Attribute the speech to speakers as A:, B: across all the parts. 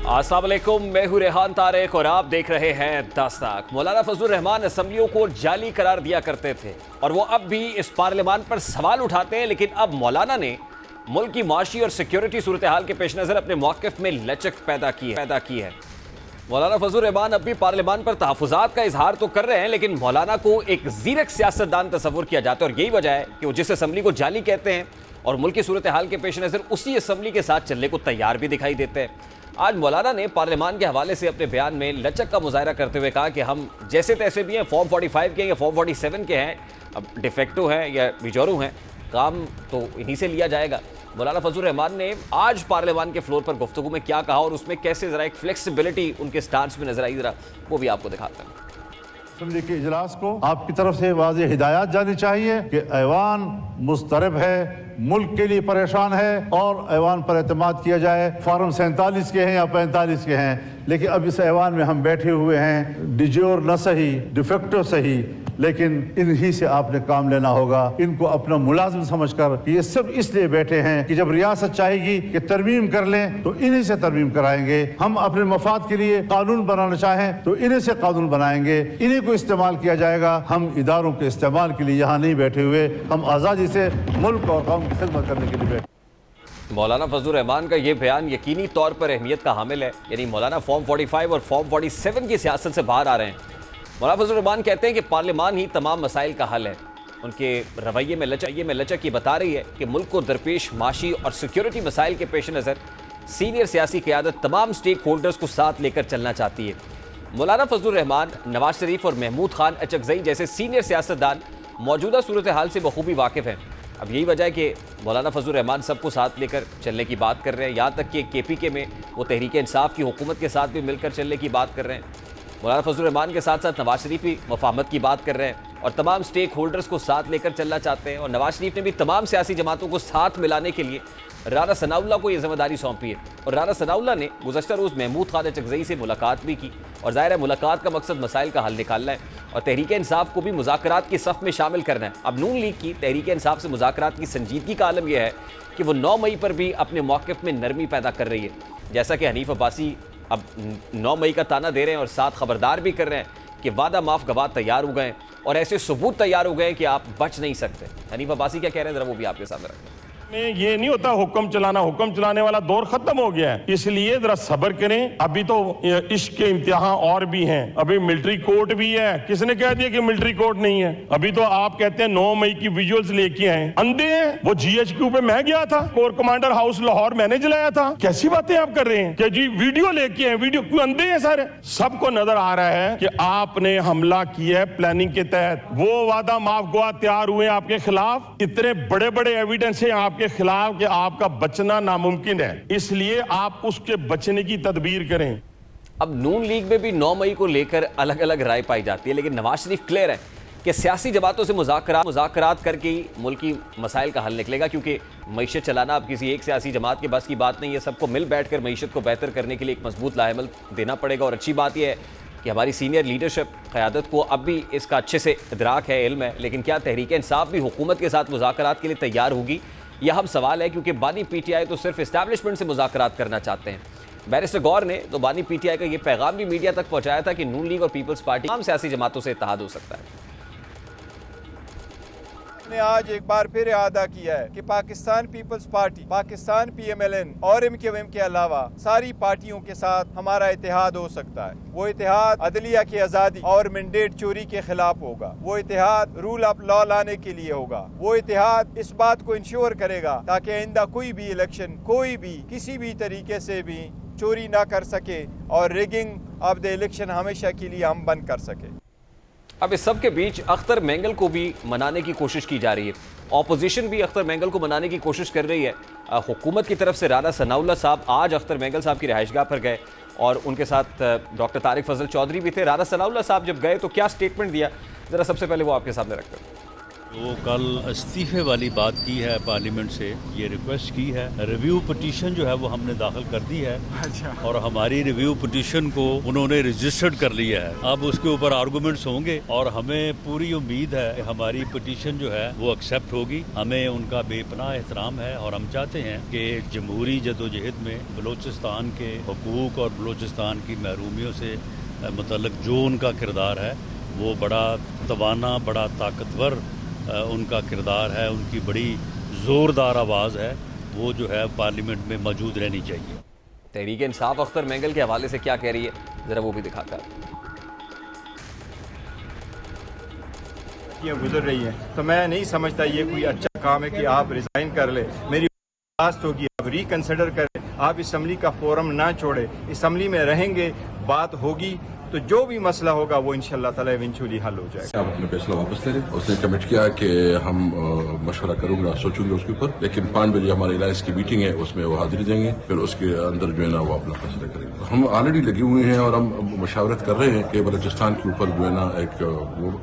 A: अस्सलाम वालेकुम, मैं हूं रेहान तारिक और आप देख रहे हैं दास्ताक। मौलाना फजलुर रहमान असम्बलियों को जाली करार दिया करते थे और वो अब भी इस पार्लियामान पर सवाल उठाते हैं, लेकिन अब मौलाना ने मुल्क की माशी और सिक्योरिटी सूरत हाल के पेश नज़र अपने मौक़िफ़ में लचक पैदा की है। मौलाना फजलुर रहमान अब भी पार्लियामान पर तहफ़्फ़ुज़ात का इजहार तो कर रहे हैं, लेकिन मौलाना को एक ज़ीरक सियासतदान तस्वुर किया जाता है और यही वजह है कि वो जिस असम्बली को जाली कहते हैं और मुल्क की सूरत हाल के पेश नज़र उसी असम्बली के साथ चलने को तैयार भी दिखाई देते हैं। आज मौलाना ने पार्लियामान के हवाले से अपने बयान में लचक का मुजाहरा करते हुए कहा कि हम जैसे तैसे भी हैं, फॉर्म 45 के या फॉर्म 47 के हैं, अब डिफेक्टो हैं या बिजोरू हैं, काम तो इन्हीं से लिया जाएगा। मौलाना फजलुर रहमान ने आज पार्लियामान के फ्लोर पर गुफ्तगू में क्या कहा और उसमें कैसे ज़रा एक फ्लेक्सिबिलिटी उनके स्टांस में नजर आई, ज़रा वो भी आपको दिखाते हैं।
B: असम्बली के इजलास को आपकी तरफ से वाज़ेह हिदायत जानी चाहिए कि ऐवान मुस्तरब है, मुल्क के लिए परेशान है और ऐवान पर एतमाद किया जाए। फॉर्म 47 के हैं या 45 के हैं, लेकिन अब इस ऐवान में हम बैठे हुए हैं, डिजोर न सही डिफेक्टो सही, लेकिन इन्हीं से आपने काम लेना होगा। इनको अपना मुलाजिम समझकर कि ये सब इसलिए बैठे हैं कि जब रियासत चाहेगी कि तरमीम कर लें तो इन्हीं से तरमीम कराएंगे। हम अपने मफाद के लिए कानून बनाना चाहें तो इन्हीं से कानून बनाएंगे, इन्हीं को इस्तेमाल किया जाएगा। हम इदारों के इस्तेमाल के लिए यहाँ नहीं बैठे हुए, हम आज़ादी से मुल्क और कौम की खिदमत करने के लिए बैठे।
A: मौलाना फजलुर रहमान का ये बयान यकीनी तौर पर अहमियत का हामिल है, यानी मौलाना फॉर्म 45 और फॉर्म 47 की सियासत से बाहर आ रहे हैं। मौलाना फजलुर रहमान कहते हैं कि पार्लियामान ही तमाम मसाइल का हल है। उनके रवैये में लचक ये बता रही है कि मुल्क को दरपेश माशी और सिक्योरिटी मसाइल के पेश नज़र सीनियर सियासी क़यादत तमाम स्टेक होल्डर्स को साथ लेकर चलना चाहती है। मौलाना फजलुर रहमान, नवाज शरीफ और महमूद खान अचकज़ई जैसे सीनियर सियासतदान मौजूदा सूरत हाल से बखूबी वाकिफ़ हैं। अब यही वजह है कि मौलाना फजलुर रहमान सबको साथ लेकर चलने की बात कर रहे हैं, यहाँ तक कि KPK में वो तहरीक इंसाफ की हुकूमत के साथ भी मिलकर चलने की बात कर रहे हैं। मौलाना फजलुर रहमान के साथ साथ नवाज शरीफ भी मफाहमत की बात कर रहे हैं और तमाम स्टेक होल्डर्स को साथ लेकर चलना चाहते हैं। और नवाज शरीफ ने भी तमाम सियासी जमातों को साथ मिलाने के लिए राना सनाउल्लाह को यह जिम्मेदारी सौंपी है और राना सनाउल्लाह ने गुज़श्ता रोज़ महमूद खान अचकज़ई से मुलाकात भी की और ज़ाहिर है मुलाकात का मकसद मसाइल का हल निकालना है और तहरीक इंसाफ को भी मुज़ाकरात की सफ़ में शामिल करना है। अब नून लीग की तहरीक इंसाफ से मुज़ाकरात की संजीदगी का आलम यह है कि वो 9 मई पर भी अपने मौक़िफ़ में नरमी पैदा कर रही है, जैसा कि हनीफ अब्बासी अब 9 मई का ताना दे रहे हैं और साथ खबरदार भी कर रहे हैं कि वादा माफ गवाह तैयार हो गए और ऐसे सबूत तैयार हो गए कि आप बच नहीं सकते। हनीफ अब्बासी क्या कह रहे हैं, जरा वो भी आपके सामने रखते हैं।
C: ये नहीं होता हुक्म चलाने वाला दौर खत्म हो गया है, इसलिए जरा सब्र करें। अभी तो इश्क के इम्तिहान और भी हैं, अभी मिलिट्री कोर्ट भी है। किसने कह दिया कि मिलिट्री कोर्ट नहीं है? अभी तो आप कहते हैं 9 मई की विजुअल्स लेके आए, अंधे हैं। वो GHQ पे मैं गया था, कोर कमांडर हाउस लाहौर मैंने जलाया था। कैसी बातें आप कर रहे हैं कि जी वीडियो लेके आए? वीडियो क्यों? अंधे हैं सारे? सबको नजर आ रहा है कि आपने हमला किया है प्लानिंग के तहत। वो वादा माफ गवाह तैयार हुए आपके खिलाफ, इतने बड़े बड़े एविडेंस है के खिलाफ कि आपका बचना नामुमकिन है, इसलिए आप उसके बचने की तदबीर करें।
A: अब नून लीग में भी 9 मई को लेकर अलग अलग राय पाई जाती है, लेकिन नवाज शरीफ क्लियर है कि सियासी जमातों से मुज़ाकरात करके ही मुल्क की मसाइल का हल निकलेगा, क्योंकि मईशत चलाना अब किसी एक सियासी जमात के बस की बात नहीं है। सबको मिल बैठ कर मईशत को बेहतर करने के लिए एक मजबूत लाएमल देना पड़ेगा। और अच्छी बात यह है कि हमारी सीनियर लीडरशिप क़यादत को अब भी इसका अच्छे से इदराक है, इल्म है, लेकिन क्या तहरीक इंसाफ भी हुकूमत के साथ मुज़ाकरात के लिए तैयार होगी, यह हम सवाल है। क्योंकि बानी PTI तो सिर्फ इस्टेब्लिशमेंट से मुज़ाकरात करना चाहते हैं। बैरिस्टर गौर ने तो बानी PTI का यह पैगाम भी मीडिया तक पहुंचाया था कि नून लीग और पीपल्स पार्टी तमाम सियासी जमातों से इत्तेहाद हो सकता है।
D: ने आज एक बार फिर अदा किया है कि Pakistan Peoples Party, Pakistan PMLN और MQM के अलावा सारी पार्टियों के साथ हमारा इत्तेहाद हो सकता है। वो इत्तेहाद अदलिया की आज़ादी और मैंडेट चोरी के खिलाफ होगा। वो इत्तेहाद रूल ऑफ लॉ लाने के लिए होगा। वो इत्तेहाद इस बात को इंश्योर करेगा ताकि आइंदा कोई भी इलेक्शन कोई भी किसी भी तरीके से भी चोरी ना कर सके और रिगिंग ऑफ द इलेक्शन हमेशा के लिए हम बंद कर सके।
A: अब इस सब के बीच अख्तर मेंगल को भी मनाने की कोशिश की जा रही है। ऑपोजिशन भी अख्तर मेंगल को मनाने की कोशिश कर रही है। हुकूमत की तरफ से राना सनाउल्लाह साहब आज अख्तर मेंगल साहब की रिहाइशगाह पर गए और उनके साथ डॉक्टर तारिक फजल चौधरी भी थे। राना सनाउल्लाह साहब जब गए तो क्या स्टेटमेंट दिया, ज़रा सबसे पहले वो आपके सामने रखते हैं।
E: वो कल इस्तीफे वाली बात की है, पार्लियामेंट से ये रिक्वेस्ट की है। रिव्यू पिटीशन जो है वो हमने दाखिल कर दी है। अच्छा। और हमारी रिव्यू पिटीशन को उन्होंने रजिस्टर्ड कर लिया है। अब उसके ऊपर आर्गूमेंट्स होंगे और हमें पूरी उम्मीद है कि हमारी पिटीशन जो है वो एक्सेप्ट होगी। हमें उनका बेपनाह एहतराम है और हम चाहते हैं कि जमहूरी जदोजहद में बलूचिस्तान के हुकूक और बलूचिस्तान की महरूमियों से मुतल्लिक जो उनका किरदार है वो बड़ा तवाना, बड़ा ताकतवर उनका किरदार है, उनकी बड़ी ज़ोरदार आवाज़ है, वो जो है पार्लियामेंट में मौजूद रहनी चाहिए।
A: तहरीक इंसाफ अख्तर मेंगल के हवाले से क्या कह रही है, ज़रा वो भी दिखाकर।
D: गुजर रही है तो मैं नहीं समझता ये कोई अच्छा काम है कि आप रिजाइन कर ले। मेरी बात होगी, आप रिकंसिडर करें, आप असम्बली का फोरम ना छोड़े, असम्बली में रहेंगे, बात होगी तो जो भी मसला होगा वो इंशाल्लाह ताला इवेंचुअली हल हो जाएगा।
F: आप अपना फैसला वापस ले लें। उसने कमिट किया कि हम मशवरा करूंगा, सोचूंगा उसके ऊपर, लेकिन 5 बजे हमारे इलाज की मीटिंग है, उसमें वो हाजिरी देंगे, फिर उसके अंदर जो है ना वो अपना फैसला करेंगे। हम ऑलरेडी लगे हुए हैं और हम मशावरत कर रहे हैं कि बलूचिस्तान के ऊपर जो है ना एक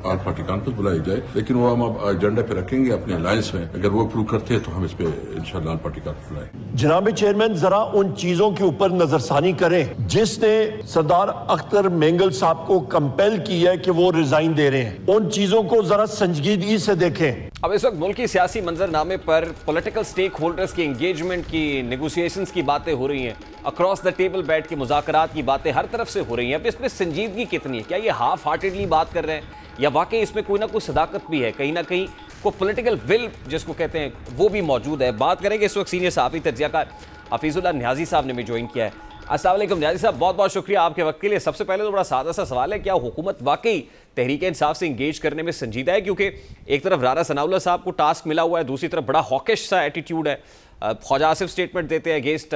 F: ऑल पार्टी कॉन्फ्रेंस बुलाई जाए, लेकिन वो हम अब एजेंडा पे रखेंगे अपने अलायंस में। अगर वो अप्रूव करते हैं तो हम इस पे इंशाल्लाह ऑल पार्टी कॉन्फ्रेंस बुलाएं।
G: जनाब चेयरमैन, जरा उन चीजों के ऊपर नजरसानी करें जिसने सरदार अख्तर मेंगल साहब को कंपेल किया है कि वो रिजाइन दे रहे हैं। उन चीजों को जरा संजीदगी से देखें।
A: अब इस वक्त मुल्क की सियासी मंजरनामे पर पॉलिटिकल स्टेक होल्डर्स की एंगेजमेंट की, नेगोशिएशंस की बातें हो रही हैं, अक्रॉस द टेबल बैठ के मुज़ाकरात की बातें हर तरफ से हो रही हैं। अब इसमें संजीदगी कितनी है? क्या ये हाफ हार्टेडली बात कर रहे हैं या वाकई इसमें कोई ना कोई सदाकत भी है, कहीं ना कहीं को पॉलिटिकल विल जिसको कहते हैं वो भी मौजूद है? बात करेंगे इस वक्त सीनियर सहाफ़ी तज्ज़ियाकार हफीजुल्लाह नियाज़ी साहब ने भी ज्वाइन किया है। अस्सलाम वालेकुम नियाज़ी साहब, बहुत बहुत शुक्रिया आपके वक्त के लिए। सबसे पहले तो बड़ा सादा सा सवाल है, क्या हुकूमत वाकई तहरीक इंसाफ से इंगेज करने में संजीदा है? क्योंकि एक तरफ राना सनाउल्लाह साहब को टास्क मिला हुआ है, दूसरी तरफ बड़ा हॉकिश सा एटीट्यूड है। ख्वाजा आसिफ स्टेटमेंट देते हैं अगेंस्ट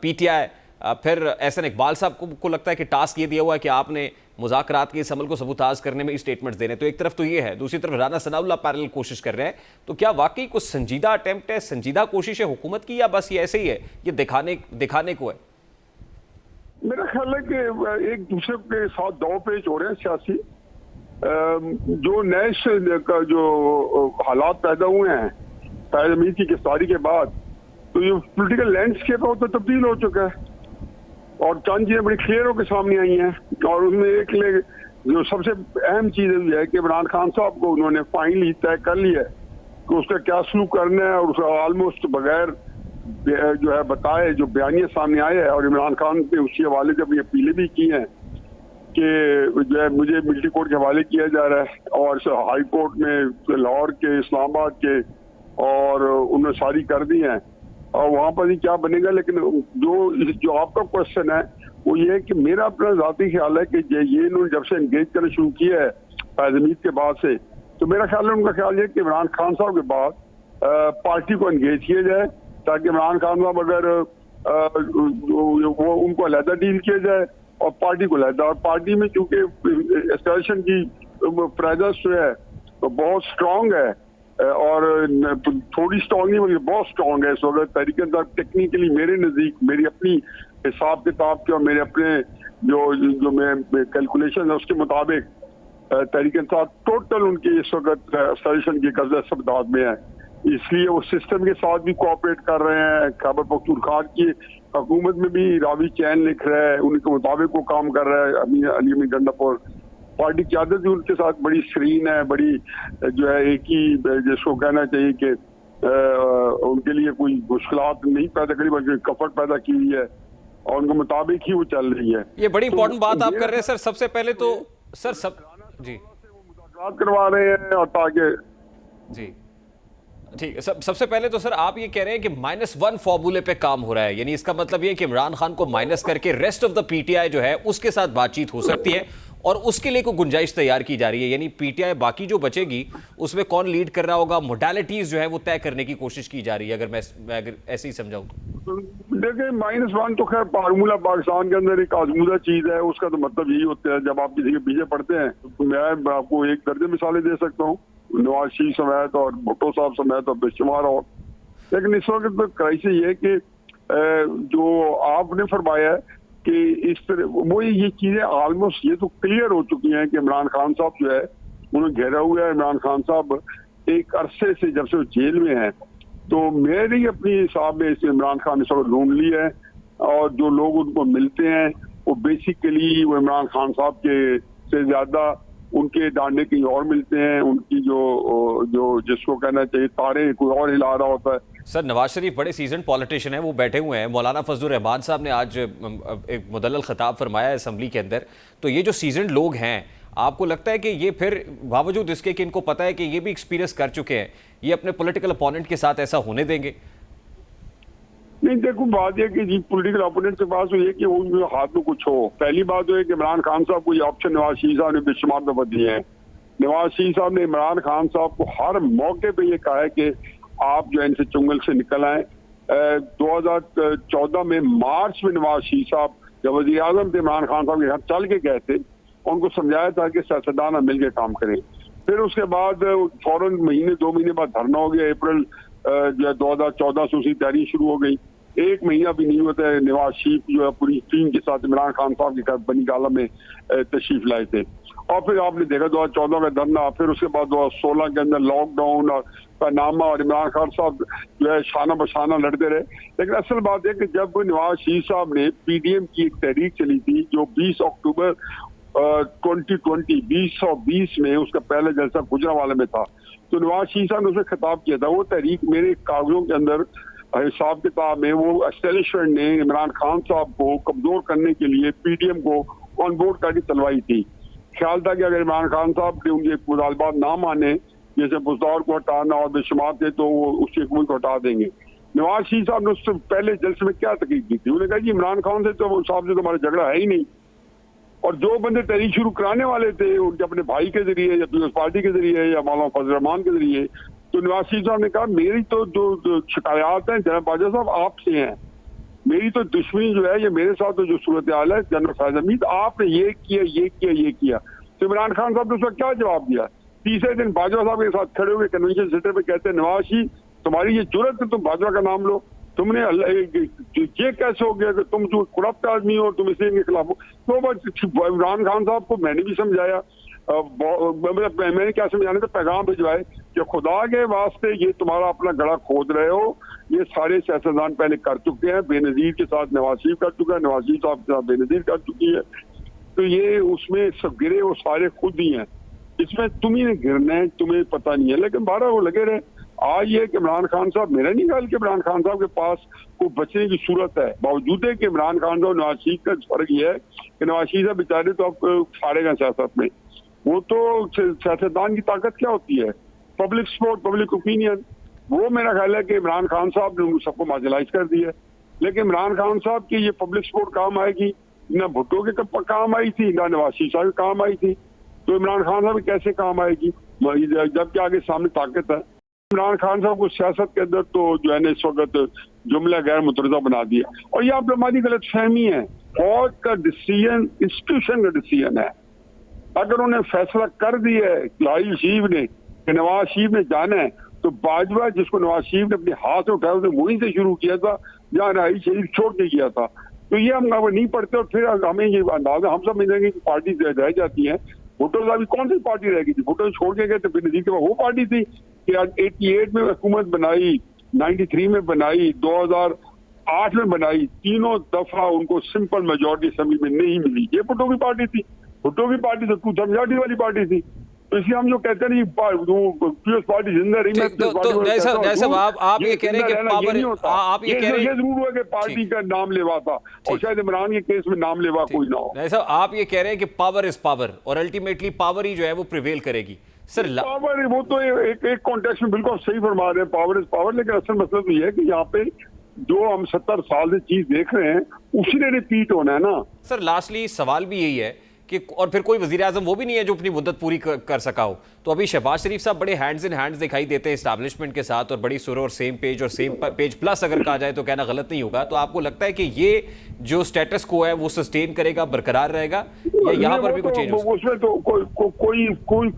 A: PTI, फिर एहसन इकबाल साहब को लगता है कि टास्क ये दिया हुआ है कि आपने मुज़ाकरात के इस अमल को सबूताज करने में स्टेटमेंट्स देने। तो एक तरफ तो ये है, दूसरी तरफ राना सनाउल्लाह पैरेलल कोशिश कर रहे हैं। तो क्या वाकई कुछ संजीदा अटेम्प्ट है, संजीदा कोशिश है हुकूमत की, या बस ये ऐसे ही है, ये दिखाने को है?
H: मेरा ख्याल है कि एक दूसरे के साथ दो पेच हो रहे हैं सियासी। जो नए का जो हालात पैदा हुए हैं ताज़मीर की गिरफ्तारी के बाद, तो ये पॉलिटिकल लैंडस्केप है तो तब्दील हो चुका है और चंद चीजें बड़ी क्लियर होकर सामने आई हैं। और उसमें एक जो सबसे अहम चीज ये है कि इमरान खान साहब को उन्होंने फाइनली तय कर लिया है कि उसका क्या सलूक करना है, और उसका ऑलमोस्ट बगैर जो है बताए जो बयानिया सामने आए हैं। और इमरान खान ने उसी हवाले से अपनी अपीलें भी की हैं कि जो है मुझे मिलिट्री कोर्ट के हवाले किया जा रहा है, और हाई कोर्ट में लाहौर के, इस्लामाबाद के, और उन्होंने सारी कर दी हैं और वहाँ पर ही क्या बनेगा। लेकिन जो आपका क्वेश्चन है वो ये है कि मेरा अपना ज़ाती ख्याल है कि ये इन्होंने जब से एंगेज करना शुरू किया है ताज़मीर के बाद से, तो मेरा ख्याल है, उनका ख्याल है कि इमरान खान साहब के बाद पार्टी को एंगेज किया जाए, ताकि इमरान खान साहब अगर वो उनको अलहदा डील किया जाए और पार्टी को अलहदा। और पार्टी में चूंकि एस्टेब्लिशमेंट की प्रेजेंस जो है तो बहुत स्ट्रांग है, और थोड़ी स्ट्रांग नहीं बल्कि बहुत स्ट्रांग है इस वक्त तहरीक इंसाफ। टेक्निकली मेरे नज़दीक, मेरी अपनी हिसाब किताब के और मेरे अपने जो मैं कैलकुलेशन है उसके मुताबिक तहरीक इंसाफ टोटल उनकी इस वक्त एस्टेब्लिशमेंट की कब्जा सब्दात में है। इसलिए वो सिस्टम के साथ भी कोऑपरेट कर रहे हैं। खैबर पख्तूनख्वा की हुकूमत में भी रावी चैन लिख रहा है, उनके मुताबिक वो काम कर रहा है। अली अमीन गंडापुर पार्टी की आदत भी उनके साथ बड़ी स्क्रीन है, बड़ी जो है एक ही जिसको कहना चाहिए कि उनके लिए कोई मुश्किलात नहीं पैदा करी बल्कि कफट पैदा की हुई है और उनके मुताबिक ही वो चल रही है।
A: ये बड़ी इंपॉर्टेंट बात आप कर रहे हैं सर। सबसे पहले तो सर जी
H: मुज़ाकरात करवा रहे हैं और ताकि
A: जी ठीक है। सबसे पहले तो सर आप ये कह रहे हैं कि -1 फॉर्मूले पे काम हो रहा है, यानी इसका मतलब ये है कि इमरान खान को माइनस करके रेस्ट ऑफ द PTI जो है उसके साथ बातचीत हो सकती है और उसके लिए कोई गुंजाइश तैयार की जा रही है। यानी PTI बाकी जो बचेगी उसमें कौन लीड कर रहा होगा, मोडालिटीज जो है वो तय करने की कोशिश की जा रही है, अगर मैं ऐसे ही समझाऊं तो।
H: देखिए -1 तो खैर फार्मूला पाकिस्तान के अंदर एक आजमूदा चीज है, उसका तो मतलब यही होता है जब आप किसी के पीछे पड़ते हैं। तो मैं आपको एक दर्जन मिसालें दे सकता हूँ, नवाज शरीफ समेत और भुट्टो साहब समेत और बेशुमार और। लेकिन इस वक्त तो क्राइसिस ये है कि जो आपने फरमाया है कि इस तरह वो ये चीजें ऑलमोस्ट ये तो क्लियर हो चुकी हैं कि इमरान खान साहब जो है उन्हें घेरा हुआ है। इमरान खान साहब एक अरसे से जब से वो जेल में है, तो मेरी अपने हिसाब में इस इमरान खान ने सब ढूंढ ली है, और जो लोग उनको मिलते हैं वो बेसिकली वो इमरान खान साहब के से ज्यादा उनके डांडे कहीं और मिलते हैं, उनकी जो जिसको कहना चाहिए तारे कोई और हिला रहा होता है।
A: सर, नवाज शरीफ बड़े सीजन पॉलिटिशियन हैं, वो बैठे हुए हैं। मौलाना फजलुर रहमान साहब ने आज एक मुदल्लल खिताब फरमाया है असम्बली के अंदर। तो ये जो सीजन लोग हैं, आपको लगता है कि ये फिर बावजूद इसके कि इनको पता है कि ये भी एक्सपीरियंस कर चुके हैं, ये अपने पॉलिटिकल अपोनेंट के साथ ऐसा होने देंगे?
H: नहीं, देखो बात यह कि जी पॉलिटिकल ओपोनेंट के पास ये कि उनके हाथ में कुछ हो। पहली बात तो है कि इमरान खान साहब को ये ऑप्शन नवाज शरीफ साहब ने बेशुमार दफा दिए हैं। नवाज शरीफ साहब ने इमरान खान साहब को हर मौके पे ये कहा है कि आप जो है इनसे चुंगल से निकल आए। 2014 में मार्च में नवाज शरीफ साहब जब वज़ीर आज़म थे इमरान खान साहब के घर चल के गए थे, उनको समझाया था कि सियासतदान मिल के काम करें। फिर उसके बाद फौरन महीने 2 महीने बाद धरना हो गया। अप्रैल जो है 2014 से उसकी तैयारी शुरू हो गई। 1 महीना भी नहीं होता है नवाज शरीफ जो है पूरी टीम के साथ इमरान खान साहब के घर बनी गाला में तशरीफ लाए थे। और फिर आपने देखा 2014 का धरना, फिर उसके बाद 2016 के अंदर लॉकडाउन और पनामा, और इमरान खान साहब जो है शाना बशाना लड़ते रहे। लेकिन असल बात है कि जब नवाज शरीफ साहब ने पीडीएम की एक तहरीक चली थी जो 20 अक्टूबर 2020 में उसका पहले जलसा गुजरांवाला में था, तो नवाज शरीफ साहब ने उसमें खिताब किया था। वो तहरीक मेरे कागजों के अंदर हिसाब किताब में वो एस्टेब्लिशमेंट ने इमरान खान साहब को कमजोर करने के लिए पीडीएम को ऑन बोर्ड करके चलवाई थी। ख्याल था कि अगर इमरान खान साहब ने उनके मुतालबात ना माने, जैसे बुज़दार को हटाना और बेशुमार थे, तो वो उसकी हुकूमत को हटा देंगे। नवाज शरीफ साहब ने उससे पहले जलसे में क्या तकलीफ दी थी? उन्होंने कहा कि इमरान खान से तो साहब से तुम्हारा झगड़ा है ही नहीं, और जो बंदे तहरीक शुरू कराने वाले थे उनके अपने भाई के जरिए या पीपल्स पार्टी के जरिए या मौलाना फजल रहमान के जरिए, तो नवाज शरीफ साहब ने कहा मेरी तो जो शिकायत है जनरल बाजवा साहब आपसे हैं, मेरी तो दुश्मनी जो है ये मेरे साथ तो जो सूरत हाल है जनरल फैज हमीद आपने ये किया। तो इमरान खान साहब ने उसका क्या जवाब दिया? तीसरे दिन बाजवा साहब के साथ खड़े हुए कन्वेंशन सेंटर पे कहते हैं नवाज शरीफ तुम्हारी ये जुर्रत है तुम बाजवा का नाम लो, तुमने ये कैसे हो गया कि तुम जो करप्ट आदमी हो और तुम इसे इनके खिलाफ हो? तो इमरान खान साहब को मैंने भी समझाया, मैंने क्या समझाने का पैगाम भिजवाए कि खुदा के वास्ते ये तुम्हारा अपना गड़ा खोद रहे हो, ये सारे सियासतदान पहले कर चुके हैं। बेनजीर के साथ नवाज शरीफ कर चुका है, नवाज शरीफ साहब के साथ बेनजीर कर चुकी है, तो ये उसमें सब गिरे वो सारे खुद ही हैं, इसमें तुम ही ने गिरना है, तुम्हें पता नहीं है। लेकिन 12 वो लगे रहे। आज ये कि इमरान खान साहब, मेरा नहीं ख्याल कि इमरान खान साहब के पास को बचने की सूरत है, बावजूद है कि इमरान खान साहब नवाज शरीफ का फर्क ये है कि नवाज शरीफ साहब बेचारे तो अब फाड़ेगा सियासत में। वो तो सियासतदान की ताकत क्या होती है? Public support, public opinion. वो मेरा ख्याल है कि इमरान खान साहब ने सबको मार्जिनलाइज कर दिया। लेकिन इमरान खान साहब की ये पब्लिक सपोर्ट काम आएगी ना भुट्टो के काम आई थी, ना नवाज शरीफ साहब काम आई थी, तो इमरान खान साहब कैसे काम आएगी जबकि आगे सामने ताकत है? इमरान खान साहब को सियासत के अंदर तो जो है ना इस वक्त जुमला गैर मुतरदा बना दिया। और ये आप हमारी गलत फहमी है। फौज का डिसीजन इंस्टीट्यूशन का डिसीजन है। अगर उन्हें फैसला कर दिया है लाइल शरीफ ने कि नवाज शरीफ ने जाना है, तो बाजवा जिसको नवाज शरीफ ने अपने हाथ में उठाया उसने वहीं से शुरू किया था जहाँ नवाज शरीफ छोड़ के किया था। तो ये हम अगर नहीं पढ़ते और फिर हमें ये अंदाजा हम सब मिलेंगे कि पार्टी रह जाती है। भुट्टो साहब की कौन सी पार्टी रहेगी? भुट्टो छोड़ के गए तो बेनजीर के बाद वो पार्टी थी कि 88 में हुकूमत बनाई, 93 में बनाई, 2008 में बनाई, तीनों दफा उनको सिंपल मेजोरिटी असेंबली में नहीं मिली। ये भुट्टो की पार्टी थी। भुट्टो की पार्टी तो 2/3 मेजोरिटी वाली पार्टी थी। तो इसलिए हम जो कहते हैं पीपल्स पार्टी जिंदा रही।
A: तो आप ये कह रहे हैं कि पावर, आप ये कह रहे हैं
H: ये जरूर हुआ कि पार्टी का नाम लेवा था और शायद इमरान के केस में नाम लेवा कोई ना हो।
A: ऐसा आप ये कह रहे हैं कि पावर इज पावर और अल्टीमेटली पावर ही जो है वो प्रिवेल करेगी। सर
H: पावर वो तो एक कॉन्टेक्स्ट में बिल्कुल सही फरमा रहे हैं, पावर इज पावर। लेकिन असल मसला तो ये है कि यहाँ पे जो हम 70 साल से चीज देख रहे हैं उसी ने रिपीट होना है ना।
A: सर लास्टली सवाल भी यही है कि और फिर कोई वजीर आजम वो भी नहीं है जो अपनी मुद्दत पूरी कर सका हो। तो अभी शहबाज शरीफ साहब बड़े हैंड्स इन हैंड्स दिखाई देते हैं एस्टैब्लिशमेंट के साथ और बड़ी सुर और सेम पेज और सेम पेज प्लस अगर कहा जाए तो कहना गलत नहीं होगा। तो आपको लगता है कि ये जो स्टेटस को है वो सस्टेन करेगा, बरकरार रहेगा, या यहाँ पर भी कुछ चेंज हो?
H: उसमें तो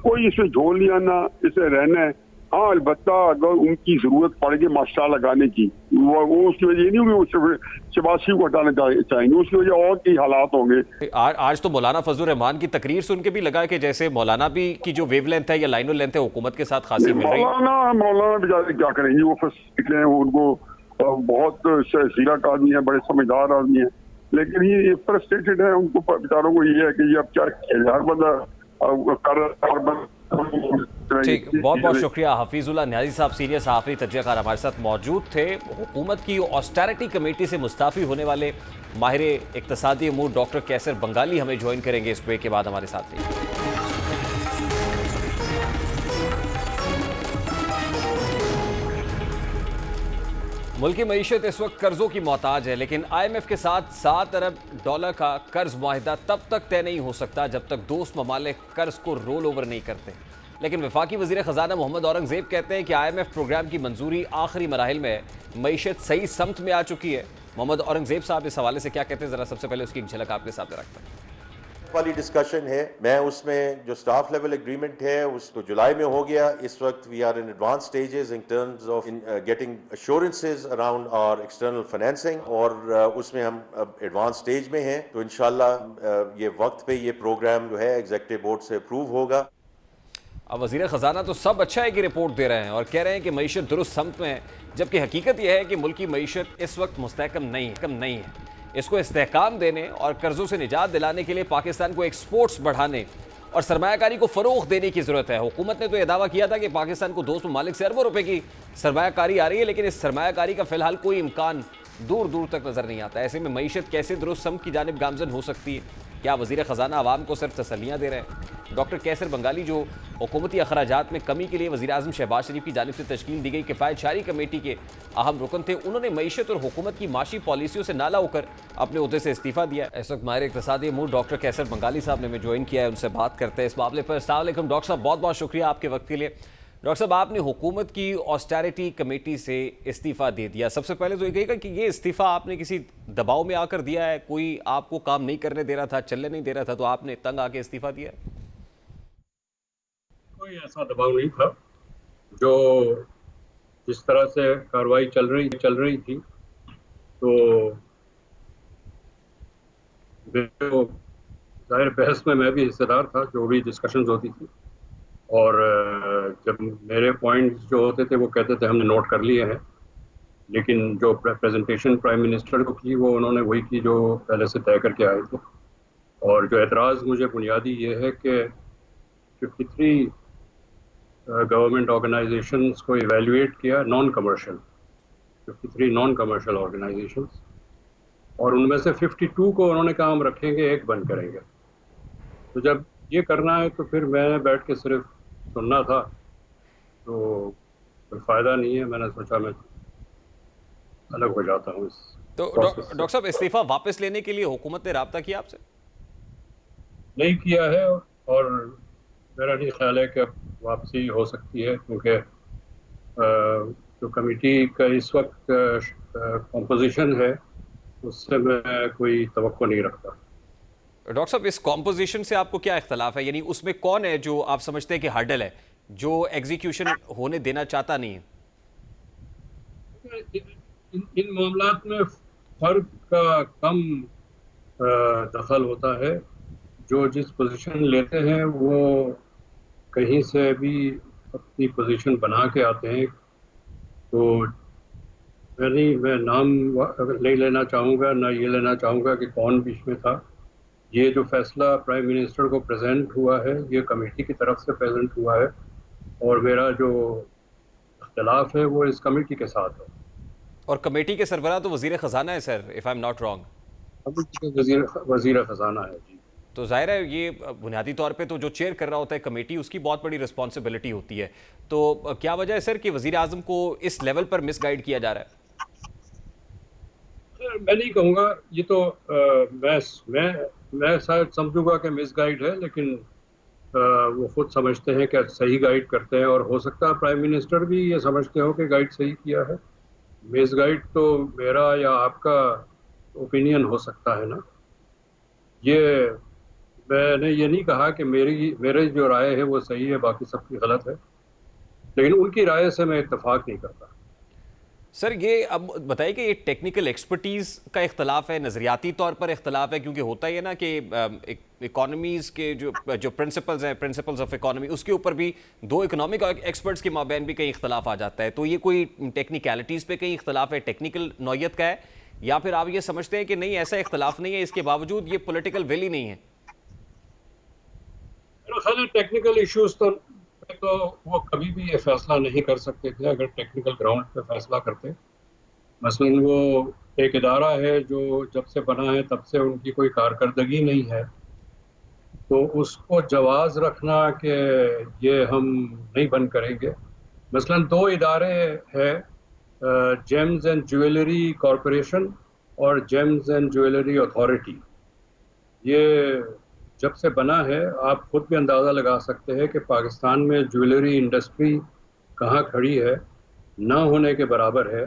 H: कोई इसमें झोल नहीं आना, इसे रहना है। हाँ अलबत्ता अगर उनकी जरूरत पड़ेगी मास्टर लगाने की, वो उसकी वजह नहीं होगी वो शबाशी को हटाना चाहेंगे, उसकी वजह और की हालात होंगे।
A: आज तो मौलाना फजलुर रहमान की तकरीर सुन के भी लगा कि जैसे मौलाना भी की जो वेव लेंथ है या लाइनो लेंथ है हुकूमत के साथ खासी मिल रही है।
H: मौलाना बेचारे क्या करेंगे, वो फर्स्ट निकले हैं, उनको बहुत सीरत आदमी है, बड़े समझदार आदमी है, लेकिन ये फ्रस्ट्रेटेड है, उनको बेचारों को ये है कि ये अब क्या किया, हर बंदा
A: ठीक, बहुत बहुत शुक्रिया। हफीजुल्लाह न्याजी साहब सीनियर सहाफ़ी तज्ज़ियाकार हमारे साथ मौजूद थे। हुकूमत की ऑस्टेरिटी कमेटी से मुस्ताफ़ी होने वाले माहिर इक़्तिसादी अमूर डॉक्टर कैसर बंगाली हमें ज्वाइन करेंगे इस ब्रेक के बाद। हमारे साथ रहिए। मुल्क की मईशत इस वक्त कर्जों की मोहताज है, लेकिन IMF के साथ $7 अरब का कर्ज मुआहिदा तब तक तय नहीं हो सकता जब तक दोस्त ममालिक कर्ज को रोल ओवर नहीं करते। लेकिन वफाकी वज़ीर ख़जाना मोहम्मद औरंगज़ेब कहते हैं कि IMF प्रोग्राम की मंजूरी आखिरी मराहिल में है, मईशत सही समत में आ चुकी है। मोहम्मद औरंगज़ेब साहब इस हवाले से क्या कहते हैं, ज़रा सबसे पहले उसकी एक झलक आपके सामने रखता हूँ।
I: वाली डिस्कशन है, मैं उसमें जो स्टाफ लेवल एग्रीमेंट है उसको जुलाई में हो गया। इस वक्त we are in advance stages in terms of getting assurances around our external financing, और उसमें हम अब एडवांस स्टेज में हैं, तो इंशाल्लाह ये वक्त पे ये प्रोग्राम जो है एग्जीक्यूटिव बोर्ड से अप्रूव होगा।
A: अब वज़ीर ख़जाना तो सब अच्छा है कि रिपोर्ट दे रहे हैं और कह रहे हैं कि मईशत दुरुस्त समत में है, जबकि हकीकत यह है कि मुल्क की मईशत इस वक्त मुस्तहकम नहीं है। इसको इस्तेहकाम देने और कर्जों से निजात दिलाने के लिए पाकिस्तान को एक्सपोर्ट्स बढ़ाने और सरमायाकारी को फ़रोग़ देने की ज़रूरत है। हुकूमत ने तो यह दावा किया था कि पाकिस्तान को दोस्त ममालिक से अरबों रुपए की सरमायाकारी आ रही है, लेकिन इस सरमायाकारी का फ़िलहाल कोई इम्कान दूर दूर तक नज़र नहीं आता। ऐसे में मईशत कैसे दुरुस्त समत की जानिब गामज़न हो सकती है? क्या वज़ीर ख़जाना आवाम को सिर्फ तसल्लियाँ दे रहे हैं? डॉक्टर कैसर बंगाली, जो हुकूमती अखराजात में कमी के लिए वज़ीर आज़म शहबाज शरीफ की जानिब से तश्कील दी गई किफ़ायतशारी कमेटी के अहम रुकन थे, उन्होंने मईशत और हुकूमत की माशी पॉलिसियों से नाला होकर अपने उहदे से इस्तीफ़ा दिया। इस वक्त माहिर इक़्तिसादी अमूर डॉक्टर कैसर बंगाली साहब ने हमें ज्वाइन किया है, उनसे बात करते हैं इस मामले पर। अस्सलाम वालेकुम डॉक्टर साहब, बहुत बहुत शुक्रिया आपके वक्त के लिए। डॉक्टर साहब, आपने हुकूमत की ऑस्टेरिटी कमेटी से इस्तीफ़ा दे दिया। सबसे पहले तो ये कहिएगा कि ये इस्तीफ़ा आपने किसी दबाव में आकर दिया है, कोई आपको काम नहीं करने दे रहा था, चलने नहीं दे रहा था, तो आपने तंग आके इस्तीफ़ा दिया?
J: कोई ऐसा दबाव नहीं था। जो जिस तरह से कार्रवाई चल रही थी, तो जाहिर बहस में मैं भी हिस्सेदार था, जो भी डिस्कशंस होती थी, और जब मेरे पॉइंट्स जो होते थे वो कहते थे हमने नोट कर लिए हैं, लेकिन जो प्रेजेंटेशन प्राइम मिनिस्टर को की वो उन्होंने वही की जो पहले से तय करके आए थे। और जो एतराज़ मुझे बुनियादी ये है कि 53 गवर्नमेंट ऑर्गेनाइजेशंस को इवेल्युएट किया, non commercial 53 non commercial organisations, और उनमें से 52 को उन्होंने कहा हम रखेंगे, एक बंद करेंगे। तो जब ये करना है तो फिर मैंने बैठ के सिर्फ सुनना था, तो कोई फ़ायदा नहीं है। मैंने सोचा मैं अलग हो जाता हूँ इस।
A: तो डॉक्टर साहब, इस्तीफ़ा वापस लेने के लिए हुकूमत ने राब्ता किया आपसे?
J: नहीं किया है, और मेरा नहीं ख्याल है कि अब वापसी हो सकती है, क्योंकि जो कमेटी का इस वक्त कॉम्पोजिशन है उससे मैं कोई तवक्को नहीं रखता।
A: डॉक्टर साहब, इस कॉम्पोजिशन से आपको क्या इख्तलाफ है? यानी उसमें कौन है जो आप समझते हैं कि हर्डल है, जो एग्जीक्यूशन होने देना चाहता नहीं है?
J: इन मामलात में फर्द का कम दखल होता है। जो जिस पोजीशन लेते हैं वो कहीं से भी अपनी पोजीशन बना के आते हैं। तो मैं नाम नहीं लेना चाहूँगा, ना ये लेना चाहूँगा कि कौन बीच में था। ये जो फैसला प्राइम मिनिस्टर को प्रेजेंट हुआ है, ये कमेटी की तरफ से प्रेजेंट हुआ है, और मेरा जो इख्तिलाफ है वो इस कमेटी के साथ है।
A: और कमेटी के सरबराह तो वज़ीर ख़जाना है sir, if I am not wrong.
J: वज़ीर ख़जाना है जी।
A: तो ज़ाहिर है ये बुनियादी तौर पे तो जो चेयर कर रहा होता है कमेटी, उसकी बहुत बड़ी रिस्पॉन्सिबिलिटी होती है। तो क्या वजह है सर कि वज़ीर आज़म को इस लेवल पर मिसगाइड किया जा रहा है?
J: मैं नहीं कहूँगा, ये तो मैं शायद समझूंगा कि मिसगाइड है, लेकिन वो खुद समझते हैं कि सही गाइड करते हैं, और हो सकता है प्राइम मिनिस्टर भी ये समझते हो कि गाइड सही किया है। मिसगाइड तो मेरा या आपका ओपिनियन हो सकता है ना। ये मैंने ये नहीं कहा कि मेरी जो राय है वो सही है, बाकी सबकी गलत है। लेकिन उनकी राय से मैं इत्तेफाक नहीं करता।
A: सर ये अब बताइए कि ये टेक्निकल एक्सपर्टीज़ का इख्तलाफ है, नज़रियाती तौर पर इख्तलाफ है, क्योंकि होता ही है ना कि इकोनॉमीज़ के जो प्रिंसिपल्स हैं, प्रिंसिपल्स ऑफ इकोनॉमी, उसके ऊपर भी दो इकोनॉमिक एक्सपर्ट्स के माबैन भी कहीं इख्तलाफ आ जाता है। तो ये कोई टेक्निकलिटीज़ पे कहीं इख्तलाफ है, टेक्निकल नौयत का है, या फिर आप ये समझते हैं कि नहीं ऐसा इख्तलाफ नहीं है, इसके बावजूद ये पॉलिटिकल विल ही नहीं है?
J: मेरा ख्याल है टेक्निकल इश्यूज तो वो कभी भी ये फैसला नहीं कर सकते थे अगर टेक्निकल ग्राउंड पे फैसला करते। मसलन वो एक इदारा है जो जब से बना है तब से उनकी कोई कारकर्दगी नहीं है, तो उसको जवाज़ रखना कि ये हम नहीं बंद करेंगे। मसलन दो इदारे हैं, जेम्स एंड ज्वेलरी कॉरपोरेशन और जेम्स एंड ज्वेलरी अथॉरिटी। ये जब से बना है आप खुद भी अंदाज़ा लगा सकते हैं कि पाकिस्तान में ज्वेलरी इंडस्ट्री कहाँ खड़ी है, ना होने के बराबर है।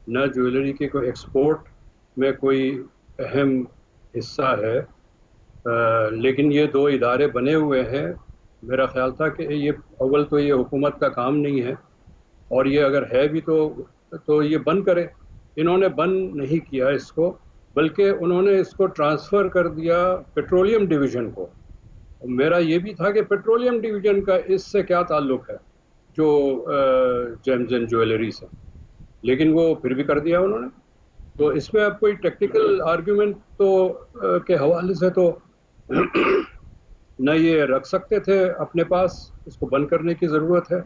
J: न ज्वेलरी के कोई एक्सपोर्ट में कोई अहम हिस्सा है। लेकिन ये दो इदारे बने हुए हैं। मेरा ख्याल था कि ये अव्वल तो ये हुकूमत का काम नहीं है, और ये अगर है भी तो ये बंद करे। इन्होंने बंद नहीं किया इसको, बल्कि उन्होंने इसको ट्रांसफ़र कर दिया पेट्रोलियम डिवीज़न को। मेरा ये भी था कि पेट्रोलियम डिवीज़न का इससे क्या ताल्लुक़ है जो जेम्स एंड ज्वेलरी से, लेकिन वो फिर भी कर दिया उन्होंने। तो इसमें अब कोई टेक्निकल आर्ग्यूमेंट तो के हवाले से तो न ये रख सकते थे अपने पास, इसको बंद करने की ज़रूरत है,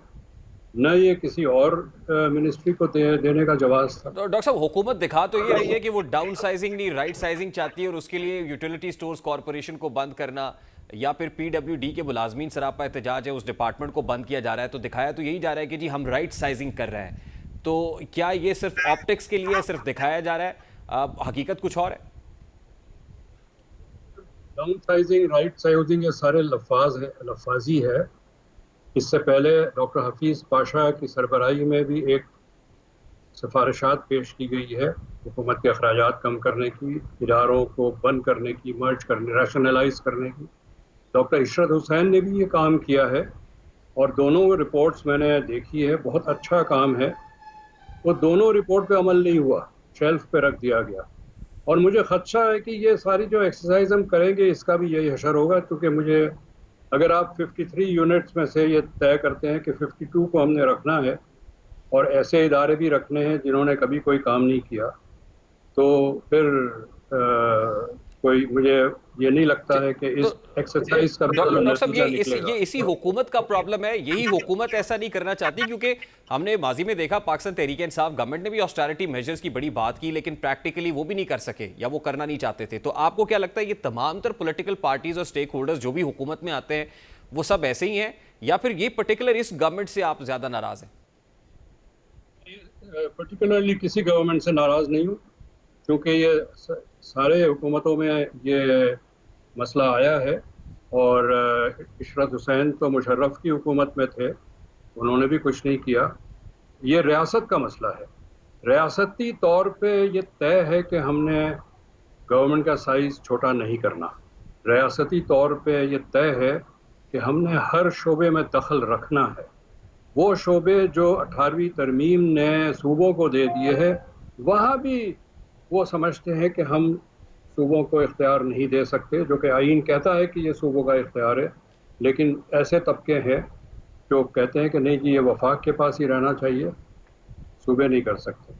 J: न ये किसी और मिनिस्ट्री को देने का जवाब था।
A: तो डॉक्टर साहब हुकूमत दिखा तो ये रही है कि वो डाउन साइजिंग नहीं राइट साइजिंग चाहती है, और उसके लिए यूटिलिटी स्टोर्स कॉरपोरेशन को बंद करना या फिर PWD के मुलाजमीन सरापा एहतजाज है उस डिपार्टमेंट को बंद किया जा रहा है। तो दिखाया तो यही जा रहा है कि जी हम राइट साइजिंग कर रहे हैं। तो क्या ये सिर्फ ऑप्टिक्स के लिए सिर्फ दिखाया जा रहा है, हकीकत कुछ और है?
J: डाउन साइजिंग, राइट साइजिंग, ये सारे लफाजी है। इससे पहले डॉक्टर हफीज़ पाशा की सरबराही में भी एक सिफारिशात पेश की गई है हुकूमत के अखराजात कम करने की, इदारों को बंद करने की, मर्ज करने, रैशनलाइज करने की। डॉक्टर इशरत हुसैन ने भी ये काम किया है और दोनों रिपोर्ट्स मैंने देखी है, बहुत अच्छा काम है। वो दोनों रिपोर्ट पे अमल नहीं हुआ, शेल्फ पे रख दिया गया। और मुझे खदशा है कि ये सारी जो एक्सरसाइज हम करेंगे इसका भी यही हशर होगा, क्योंकि मुझे अगर आप 53 यूनिट्स में से ये तय करते हैं कि 52 को हमने रखना है और ऐसे इदारे भी रखने हैं जिन्होंने कभी कोई काम नहीं किया, तो फिर कोई मुझे ये नहीं लगता है कि इस एक्सरसाइज का
A: डॉक्टर साहब ये इसी हुकूमत का प्रॉब्लम है। यही हुकूमत ऐसा नहीं करना चाहती, क्योंकि हमने माजी में देखा पाकिस्तान तहरीक इंसाफ गवर्नमेंट ने भी ऑस्टेरिटी मेजर्स की बड़ी बात की, लेकिन प्रैक्टिकली वो भी नहीं कर सके या वो करना नहीं चाहते थे। तो आपको क्या लगता है ये तमाम तर पॉलिटिकल पार्टीज और स्टेक होल्डर्स जो भी हुकूमत में आते हैं वो सब ऐसे ही हैं, या फिर ये पर्टिकुलर इस गवर्नमेंट से आप ज्यादा नाराज हैं?
J: पर्टिकुलरली किसी गवर्नमेंट से नाराज नहीं हूँ, क्योंकि ये सारे हुकूमतों में ये मसला आया है। और इशरत हुसैन तो मुशर्रफ की हुकूमत में थे, उन्होंने भी कुछ नहीं किया। ये रियासत का मसला है। रियासती तौर पे ये तय है कि हमने गवर्नमेंट का साइज़ छोटा नहीं करना। रियासती तौर पे ये तय है कि हमने हर शोबे में दखल रखना है। वो शोबे जो 18वीं तरमीम ने सूबों को दे दिए हैं, वहाँ भी वो समझते हैं कि हम सूबों को इख्तियार नहीं दे सकते, जो कि आईन कहता है कि ये सूबों का इख्तियार है। लेकिन ऐसे तबके हैं जो कहते हैं कि नहीं जी, ये वफाक के पास ही रहना चाहिए, सूबे नहीं कर सकते।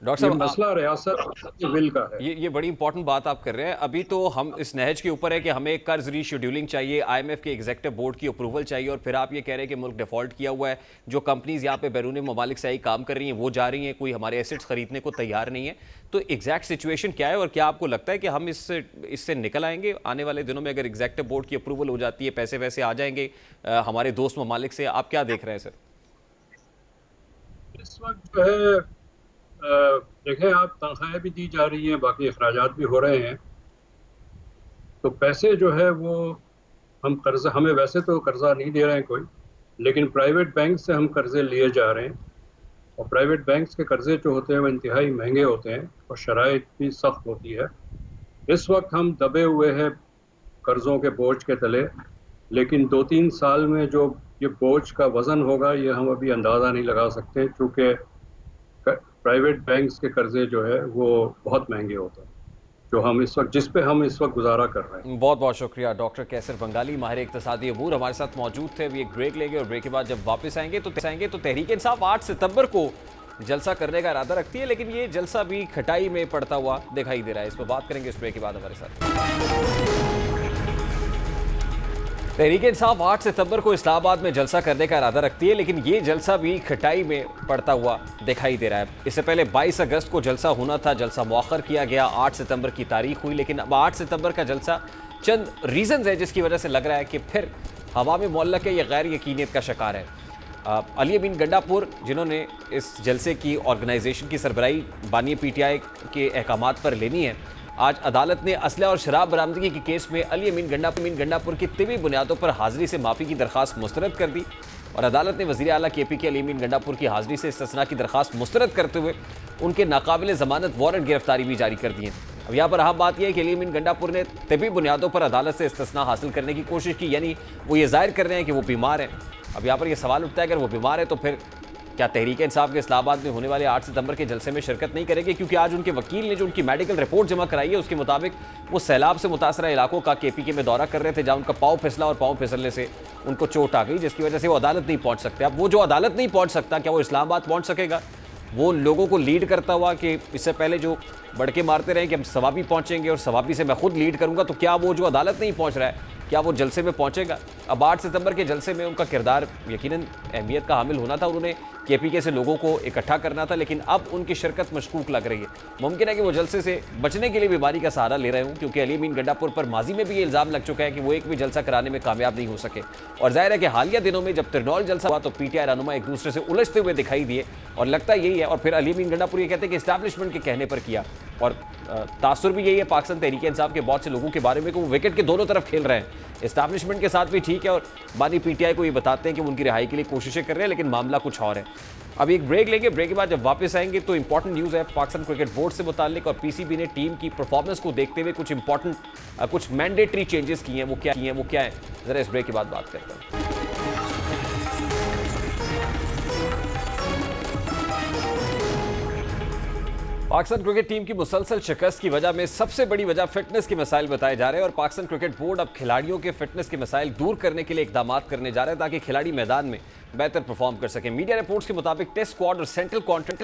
A: डॉक्टर साहब
J: मसला रियासत विल का है।
A: ये बड़ी इंपॉर्टेंट बात आप कर रहे हैं। अभी तो हम इस नहज के ऊपर है कि हमें कर्ज रीशेड्यूलिंग चाहिए, IMF के एग्जीक्यूटिव बोर्ड की अप्रूवल चाहिए, और फिर आप ये कह रहे हैं कि मुल्क डिफॉल्ट किया हुआ है। जो कंपनीज यहाँ पे बैरून ममालिक से आई काम कर रही हैं वो जा रही हैं, कोई हमारे एसेट्स खरीदने को तैयार नहीं है। तो एग्जैक्ट सिचुएशन क्या है, और क्या आपको लगता है कि हम इससे निकल आएंगे आने वाले दिनों में? अगर एग्जीक्यूटिव बोर्ड की अप्रूवल हो जाती है, पैसे वैसे आ जाएंगे हमारे दोस्त ममालिक से, आप क्या देख रहे हैं सर?
J: इस वक्त जो है देखें, आप तनख्वाहें भी दी जा रही हैं, बाकी अखराजात भी हो रहे हैं, तो पैसे जो है वो हम कर्जा, हमें वैसे तो कर्जा नहीं दे रहे हैं कोई, लेकिन प्राइवेट बैंक से हम कर्जे लिए जा रहे हैं। और प्राइवेट बैंक्स के कर्जे जो होते हैं वो इंतहाई महंगे होते हैं और शराइत भी सख्त होती है। इस वक्त हम दबे हुए हैं कर्ज़ों के बोझ के तले, लेकिन 2-3 साल में जो ये बोझ का वजन होगा ये हम अभी अंदाज़ा नहीं लगा सकते, क्योंकि प्राइवेट बैंक्स के कर्जे जो है वो बहुत महंगे होते हैं, जो हम इस वक्त जिस पे हम इस वक्त गुजारा कर रहे हैं।
A: बहुत बहुत शुक्रिया डॉक्टर कैसर बंगाली, माहिर इक्तिसादी अबूर हमारे साथ मौजूद थे। अभी एक ब्रेक लेंगे और ब्रेक के बाद जब वापस आएंगे तो तहरीक इंसाफ 8 सितंबर को जलसा करने का इरादा रखती है, लेकिन ये जलसा भी खटाई में पड़ता हुआ दिखाई दे रहा है। इस पर बात करेंगे इस ब्रेक के बाद हमारे साथ। तहरीक इंसाफ 8 सितंबर को इस्लामाबाद में जलसा करने का इरादा रखती है, लेकिन ये जलसा भी खटाई में पड़ता हुआ दिखाई दे रहा है। इससे पहले 22 अगस्त को जलसा होना था, जलसा मौखर किया गया, 8 सितंबर की तारीख हुई, लेकिन अब 8 सितंबर का जलसा चंद रीजंस है जिसकी वजह से लग रहा है कि फिर हवा में मुअल्लक है, ये गैर यकीनियत का शिकार है। अली अमीन गंडापुर जिन्होंने इस जलसे की ऑर्गेनाइजेशन की सरबराही बानी PTI के अहकामात पर लेनी है, आज अदालत ने असला और शराब बरामदगी के केस में अली अमीन गंडापुर की तिबी बुनियादों पर हाजिरी से माफ़ी की दरख्वास्त मुस्तरद कर दी और अदालत ने वज़ीर आला KPK अली अमीन गंडापुर की हाजिरी से इस्तिस्ना की दरख्वास्त मुस्तरद करते हुए उनके नाकाबिल ज़मानत वारंट गिरफ्तारी भी जारी कर दी है। अब यहाँ पर अहम बात यह है कि अली अमीन गंडापुर ने तिबी बुनियादों पर अदालत से इस्तिस्ना हासिल करने की कोशिश की, यानी वो ये जाहिर कर रहे हैं कि वो बीमार हैं। अब यहाँ पर यह सवाल उठता है अगर वो बीमार है तो फिर क्या तहरीक इंसाफ के इस्लामाबाद में होने वाले 8 सितंबर के जलसे में शिरकत नहीं करेंगे, क्योंकि आज उनके वकील ने जो उनकी मेडिकल रिपोर्ट जमा कराई है उसके मुताबिक वो सैलाब से मुतासरा इलाकों का KPK में दौरा कर रहे थे, जहाँ उनका पाँव फिसला और पाँव फिसलने से उनको चोट आ गई, जिसकी वजह से वो अदालत नहीं पहुँच सकते। अब वो जो अदालत नहीं पहुँच सकता, क्या वो इस्लामाबाद पहुँच सकेगा? वो लोगों को लीड करता हुआ कि इससे पहले जो बड़के मारते रहे कि हम सवाबी पहुँचेंगे और सवाबी से मैं खुद लीड करूँगा, तो क्या वो जो अदालत नहीं पहुँच रहा है क्या वो जलसे में पहुंचेगा? अब 8 सितंबर के जलसे में उनका किरदार यकीनन अहमियत का हामिल होना था, उन्होंने KPK से लोगों को इकट्ठा करना था, लेकिन अब उनकी शिरकत मशकूक लग रही है। मुमकिन है कि वो जलसे से बचने के लिए बीमारी का सहारा ले रहे हों, क्योंकि अली अमीन गंडापुर पर माजी में भी ये इल्ज़ाम लग चुका है कि वो एक भी जलसा कराने में कामयाब नहीं हो सके। और जाहिर है कि हालिया दिनों में जब तिरनौल जलसा हुआ तो PTI रहनुमा एक दूसरे से उलझते हुए दिखाई दिए और लगता यही है। और फिर अली अमीन गंडापुर ये कहते हैं कि इस्टेब्लिशमेंट के कहने पर किया, और तासुर भी यही है पाकिस्तान तहरीक इंसाफ के बहुत से लोगों के बारे में कि वो विकेट के दोनों तरफ खेल रहे हैं, इस्टेब्लिशमेंट के साथ भी ठीक है और बानी PTI को ये बताते हैं कि वो उनकी रिहाई के लिए कोशिशें कर रहे हैं, लेकिन मामला कुछ और है। अब एक ब्रेक लेंगे, ब्रेक के बाद जब वापस आएंगे तो इंपॉर्टेंट न्यूज़ है पाकिस्तान क्रिकेट बोर्ड से मुताल्लिक, और PCB ने टीम की परफॉर्मेंस को देखते हुए कुछ इंपॉर्टेंट कुछ मैंडेटरी चेंजेस किए हैं। वो क्या है ज़रा इस ब्रेक के बाद बात करते हैं। पाकिस्तान क्रिकेट टीम की मुसलसल शिकस्त की वजह में सबसे बड़ी वजह फिटनेस के मसाइल बताए जा रहे हैं, और पाकिस्तान क्रिकेट बोर्ड अब खिलाड़ियों के फिटनेस के मसाइल दूर करने के लिए इकदाम करने जा रहे हैं ताकि खिलाड़ी मैदान में बेहतर परफॉर्म कर सकें। मीडिया रिपोर्ट्स के मुताबिक टेस्ट स्क्वाड और सेंट्रल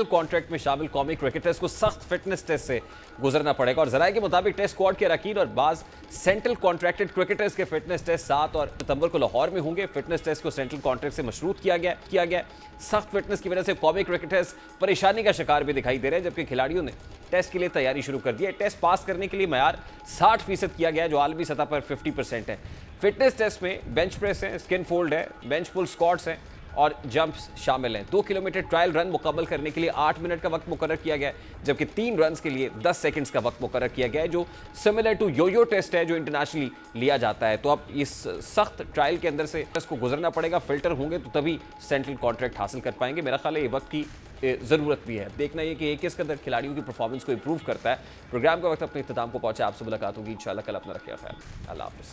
A: कॉन्ट्रैक्ट में शामिल कौमी क्रिकेटर्स को सख्त फिटनेस टेस्ट से गुजरना पड़ेगा, और जराये के मुताबिक टेस्ट स्क्वाड के अरकान और बाज सेंट्रल कॉन्ट्रैक्टेड क्रिकेटर्स के फिटनेस टेस्ट 7 और सितंबर को लाहौर में होंगे। फिटनेस टेस्ट को सेंट्रल कॉन्ट्रैक्ट से मशरूत किया गया। सख्त फिटनेस की वजह से कौमी क्रिकेटर्स परेशानी का शिकार भी दिखाई दे रहे हैं, जबकि खिलाड़ियों ने टेस्ट के लिए तैयारी शुरू कर दी है। टेस्ट पास करने के लिए मयार 60% किया गया है, जो आलमी सतह पर 50% है। फिटनेस टेस्ट में बेंच प्रेस है, स्किन फोल्ड है, बेंच पुल स्क्वाट्स हैं और जंप्स शामिल हैं। 2 किलोमीटर ट्रायल रन मुकम्मल करने के लिए 8 मिनट का वक्त मुकर्रर किया गया है, जबकि 3 रन के लिए 10 सेकंड्स का वक्त मुकर्रर किया गया है, जो सिमिलर टू योयो टेस्ट है जो इंटरनेशनली लिया जाता है। तो अब इस सख्त ट्रायल के अंदर से टेस्ट को गुजरना पड़ेगा, फिल्टर होंगे तो तभी सेंट्रल कॉन्ट्रैक्ट हासिल कर पाएंगे। मेरा ख्याल है ये वक्त की ज़रूरत भी है। देखना ये कि किस कदर खिलाड़ियों की परफॉर्मेंस को इंप्रूव करता है। प्रोग्राम का वक्त अपने इख्तिताम को पहुंचा, आपसे मुलाकात होगी इंशाल्लाह कल। अपना रखिएगा ख्याल। अल्लाह हाफ़िज़।